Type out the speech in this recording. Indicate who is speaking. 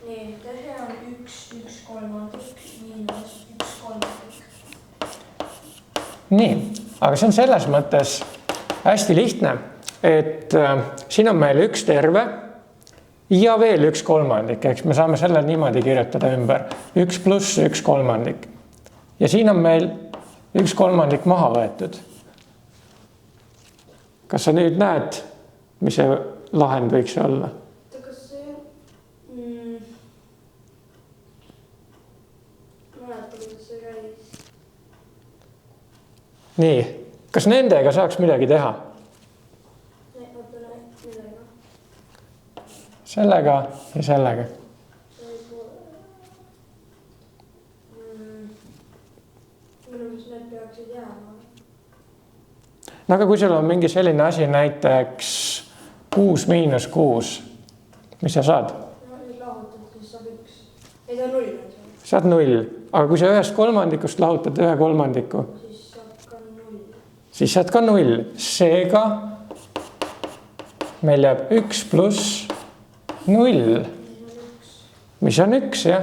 Speaker 1: Nii, see on 1/3 miinus 1/3.
Speaker 2: Nii, aga see on selles mõttes hästi lihtne, et siin on meil 1 terve ja veel 1/3, ehk me saame selle niimoodi kirjutada ümber. 1 pluss 1/3. Ja siin on meil 1/3 maha võetud. Kas sa nüüd näed, mis see lahend võiks olla?
Speaker 1: Kas see... Mäletan, kuidas see käis.
Speaker 2: Nii, kas nendega saaks midagi teha? Sellega ja sellega.
Speaker 1: Need peaksid jääma.
Speaker 2: No aga kui sul on mingi selline asi näiteks 6 miinus 6, mis sa saad?
Speaker 1: No nüüd lahutad, siis saab 1. Ei, ta on 0.
Speaker 2: Saad 0, aga kui sa 1/3 lahutad 1/3,
Speaker 1: Siis saab ka 0.
Speaker 2: siis saad ka 0. Seega meil jääb 1 pluss 0, mis on 1, jah.